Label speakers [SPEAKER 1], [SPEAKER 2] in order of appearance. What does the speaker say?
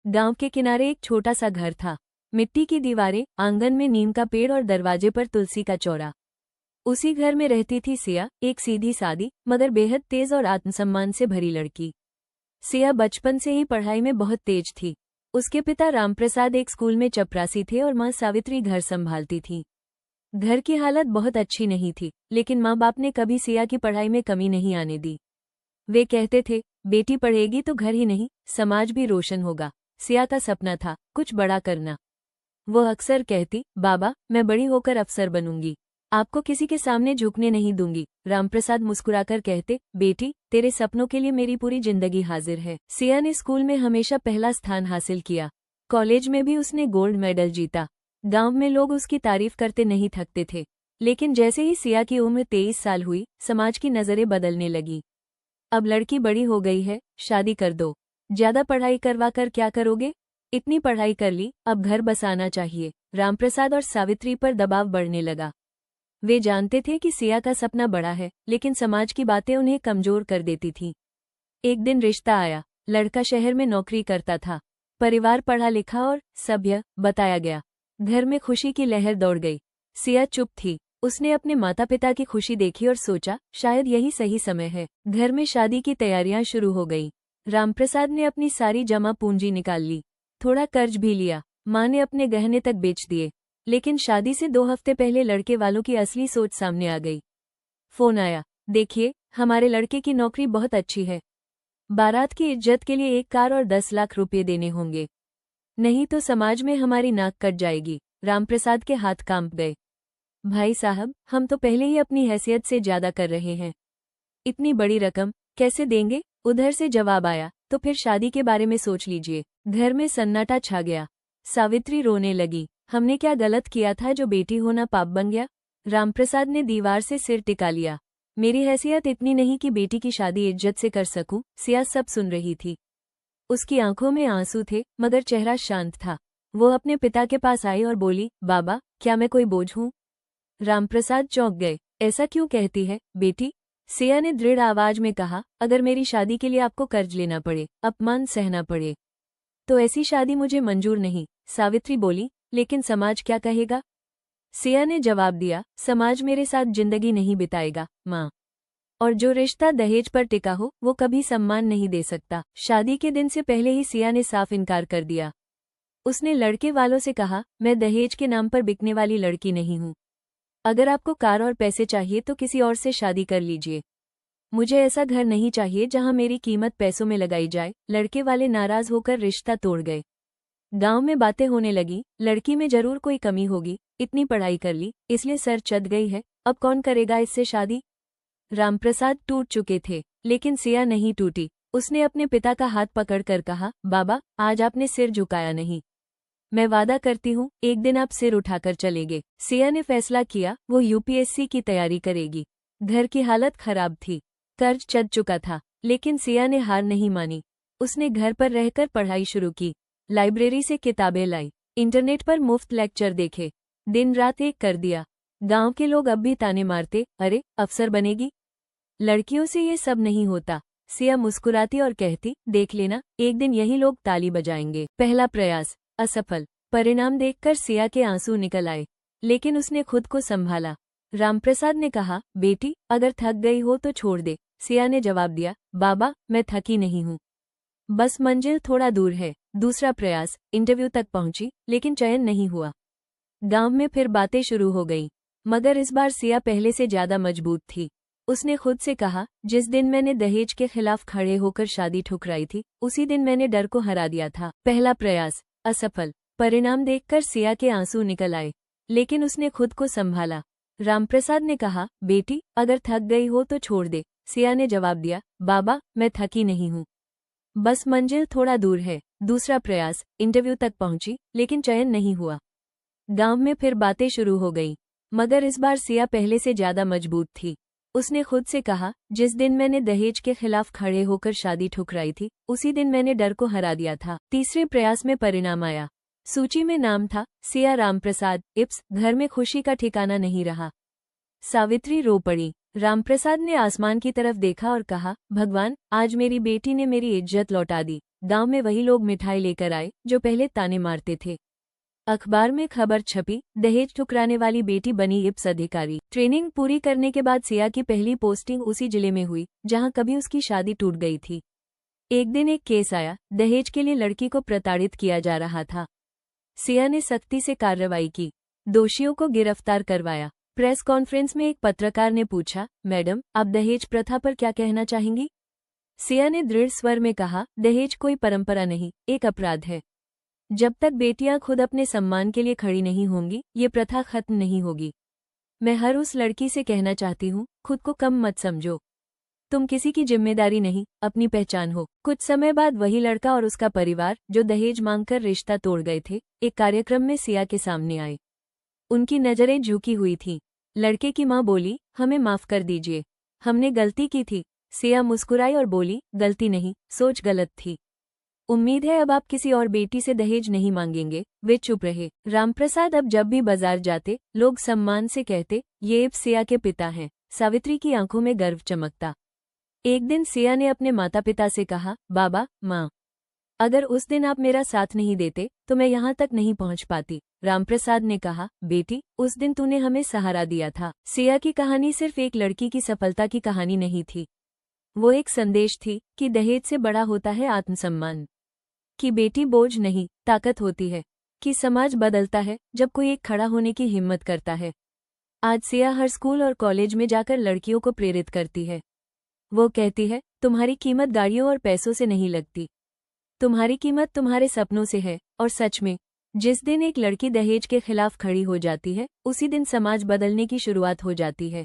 [SPEAKER 1] गांव के किनारे एक छोटा सा घर था। मिट्टी की दीवारें, आंगन में नीम का पेड़ और दरवाजे पर तुलसी का चौरा। उसी घर में रहती थी सिया, एक सीधी सादी मगर बेहद तेज और आत्मसम्मान से भरी लड़की। सिया बचपन से ही पढ़ाई में बहुत तेज थी। उसके पिता रामप्रसाद एक स्कूल में चपरासी थे और माँ सावित्री घर संभालती थी। घर की हालत बहुत अच्छी नहीं थी, लेकिन माँ बाप ने कभी सिया की पढ़ाई में कमी नहीं आने दी। वे कहते थे, बेटी पढ़ेगी तो घर ही नहीं, समाज भी रोशन होगा। सिया का सपना था कुछ बड़ा करना। वो अक्सर कहती, बाबा, मैं बड़ी होकर अफसर बनूंगी, आपको किसी के सामने झुकने नहीं दूंगी। रामप्रसाद मुस्कुराकर कहते, बेटी, तेरे सपनों के लिए मेरी पूरी जिंदगी हाजिर है। सिया ने स्कूल में हमेशा पहला स्थान हासिल किया। कॉलेज में भी उसने गोल्ड मेडल जीता। गांव में लोग उसकी तारीफ करते नहीं थकते थे। लेकिन जैसे ही सिया की उम्र 23 साल हुई, समाज की नजरें बदलने लगी। अब लड़की बड़ी हो गई है, शादी कर दो। ज्यादा पढ़ाई करवा कर क्या करोगे? इतनी पढ़ाई कर ली, अब घर बसाना चाहिए। रामप्रसाद और सावित्री पर दबाव बढ़ने लगा। वे जानते थे कि सिया का सपना बड़ा है, लेकिन समाज की बातें उन्हें कमजोर कर देती थीं। एक दिन रिश्ता आया। लड़का शहर में नौकरी करता था। परिवार पढ़ा लिखा और सभ्य बताया गया। घर में खुशी की लहर दौड़ गई। सिया चुप थी। उसने अपने माता पिता की खुशी देखी और सोचा, शायद यही सही समय है। घर में शादी की तैयारियां शुरू हो गई। रामप्रसाद ने अपनी सारी जमा पूंजी निकाल ली। थोड़ा कर्ज भी लिया। माँ ने अपने गहने तक बेच दिए। लेकिन शादी से 2 हफ्ते पहले लड़के वालों की असली सोच सामने आ गई। फोन आया, देखिए, हमारे लड़के की नौकरी बहुत अच्छी है। बारात की इज्जत के लिए 1 कार और 10 लाख रुपए देने होंगे, नहीं तो समाज में हमारी नाक कट जाएगी। रामप्रसाद के हाथ कांप गए। भाई साहब, हम तो पहले ही अपनी हैसियत से ज्यादा कर रहे हैं। इतनी बड़ी रकम कैसे देंगे? उधर से जवाब आया, तो फिर शादी के बारे में सोच लीजिए। घर में सन्नाटा छा गया। सावित्री रोने लगी। हमने क्या गलत किया था जो बेटी होना पाप बन गया? रामप्रसाद ने दीवार से सिर टिका लिया। मेरी हैसियत इतनी नहीं कि बेटी की शादी इज्जत से कर सकूं। सिया सब सुन रही थी। उसकी आंखों में आंसू थे, मगर चेहरा शांत था। वो अपने पिता के पास आई और बोली, बाबा, क्या मैं कोई बोझ हूं? रामप्रसाद चौंक गए। ऐसा क्यों कहती है, बेटी? सिया ने दृढ़ आवाज में कहा, अगर मेरी शादी के लिए आपको कर्ज लेना पड़े, अपमान सहना पड़े, तो ऐसी शादी मुझे मंजूर नहीं। सावित्री बोली, लेकिन समाज क्या कहेगा? सिया ने जवाब दिया, समाज मेरे साथ जिंदगी नहीं बिताएगा, माँ। और जो रिश्ता दहेज पर टिका हो, वो कभी सम्मान नहीं दे सकता। शादी के दिन से पहले ही सिया ने साफ इनकार कर दिया। उसने लड़के वालों से कहा, मैं दहेज के नाम पर बिकने वाली लड़की नहीं हूँ। अगर आपको कार और पैसे चाहिए तो किसी और से शादी कर लीजिए। मुझे ऐसा घर नहीं चाहिए जहां मेरी कीमत पैसों में लगाई जाए। लड़के वाले नाराज होकर रिश्ता तोड़ गए। गांव में बातें होने लगी, लड़की में जरूर कोई कमी होगी, इतनी पढ़ाई कर ली, इसलिए सर चढ़ गई है, अब कौन करेगा इससे शादी? रामप्रसाद टूट चुके थे, लेकिन सिया नहीं टूटी। उसने अपने पिता का हाथ पकड़कर कहा, बाबा, आज आपने सिर झुकाया नहीं। मैं वादा करती हूँ, एक दिन आप सिर उठाकर चलेंगे। सिया ने फैसला किया, वो यूपीएससी की तैयारी करेगी। घर की हालत खराब थी। कर्ज चढ़ चुका था, लेकिन सिया ने हार नहीं मानी। उसने घर पर रहकर पढ़ाई शुरू की। लाइब्रेरी से किताबें लाई, इंटरनेट पर मुफ्त लेक्चर देखे, दिन रात एक कर दिया। गांव के लोग अब भी ताने मारते, अरे, अफसर बनेगी? लड़कियों से ये सब नहीं होता। सिया मुस्कुराती और कहती, देख लेना, एक दिन यही लोग ताली बजाएंगे। पहला प्रयास असफल। परिणाम देखकर सिया के आंसू निकल आए, लेकिन उसने खुद को संभाला। रामप्रसाद ने कहा, बेटी, अगर थक गई हो तो छोड़ दे। सिया ने जवाब दिया, बाबा, मैं थकी नहीं हूँ, बस मंजिल थोड़ा दूर है। दूसरा प्रयास, इंटरव्यू तक पहुंची, लेकिन चयन नहीं हुआ। गांव में फिर बातें शुरू हो गईं, मगर इस बार सिया पहले से ज्यादा मजबूत थी। उसने खुद से कहा, जिस दिन मैंने दहेज के खिलाफ खड़े होकर शादी ठुकराई थी, उसी दिन मैंने डर को हरा दिया था। पहला प्रयास असफल। परिणाम देखकर सिया के आंसू निकल आए, लेकिन उसने खुद को संभाला। रामप्रसाद ने कहा, बेटी, अगर थक गई हो तो छोड़ दे। सिया ने जवाब दिया, बाबा, मैं थकी नहीं हूँ, बस मंजिल थोड़ा दूर है। दूसरा प्रयास, इंटरव्यू तक पहुंची, लेकिन चयन नहीं हुआ। गांव में फिर बातें शुरू हो गईं, मगर इस बार सिया पहले से ज्यादा मजबूत थी। उसने खुद से कहा, जिस दिन मैंने दहेज के खिलाफ खड़े होकर शादी ठुकराई थी, उसी दिन मैंने डर को हरा दिया था। तीसरे प्रयास में परिणाम आया। सूची में नाम था, सिया रामप्रसाद, इप्स। घर में खुशी का ठिकाना नहीं रहा। सावित्री रो पड़ी। रामप्रसाद ने आसमान की तरफ देखा और कहा, भगवान, आज मेरी बेटी ने मेरी इज्जत लौटा दी। गांव में वही लोग मिठाई लेकर आए जो पहले ताने मारते थे। अखबार में खबर छपी, दहेज ठुकराने वाली बेटी बनी IPS अधिकारी। ट्रेनिंग पूरी करने के बाद सिया की पहली पोस्टिंग उसी जिले में हुई जहां कभी उसकी शादी टूट गई थी। एक दिन एक केस आया, दहेज के लिए लड़की को प्रताड़ित किया जा रहा था। सिया ने सख्ती से कार्रवाई की, दोषियों को गिरफ्तार करवाया। प्रेस कॉन्फ्रेंस में एक पत्रकार ने पूछा, मैडम, आप दहेज प्रथा पर क्या कहना चाहेंगी? सिया ने दृढ़ स्वर में कहा, दहेज कोई परंपरा नहीं, एक अपराध है। जब तक बेटियां खुद अपने सम्मान के लिए खड़ी नहीं होंगी, ये प्रथा खत्म नहीं होगी। मैं हर उस लड़की से कहना चाहती हूँ, खुद को कम मत समझो। तुम किसी की जिम्मेदारी नहीं, अपनी पहचान हो। कुछ समय बाद वही लड़का और उसका परिवार, जो दहेज मांगकर रिश्ता तोड़ गए थे, एक कार्यक्रम में सिया के सामने आए। उनकी नजरें झुकी हुई थीं। लड़के की मां बोली, हमें माफ कर दीजिए, हमने गलती की थी। सिया मुस्कुराई और बोली, गलती नहीं, सोच गलत थी। उम्मीद है अब आप किसी और बेटी से दहेज नहीं मांगेंगे। वे चुप रहे। रामप्रसाद अब जब भी बाजार जाते, लोग सम्मान से कहते, ये अब सिया के पिता हैं। सावित्री की आंखों में गर्व चमकता। एक दिन सिया ने अपने माता पिता से कहा, बाबा, माँ, अगर उस दिन आप मेरा साथ नहीं देते तो मैं यहाँ तक नहीं पहुँच पाती। रामप्रसाद ने कहा, बेटी, उस दिन तूने हमें सहारा दिया था। सिया की कहानी सिर्फ एक लड़की की सफलता की कहानी नहीं थी, वो एक संदेश थी कि दहेज से बड़ा होता है आत्मसम्मान, कि बेटी बोझ नहीं, ताकत होती है, कि समाज बदलता है जब कोई एक खड़ा होने की हिम्मत करता है। आज सिया हर स्कूल और कॉलेज में जाकर लड़कियों को प्रेरित करती है। वो कहती है, तुम्हारी कीमत गाड़ियों और पैसों से नहीं लगती, तुम्हारी कीमत तुम्हारे सपनों से है। और सच में, जिस दिन एक लड़की दहेज के खिलाफ खड़ी हो जाती है, उसी दिन समाज बदलने की शुरुआत हो जाती है।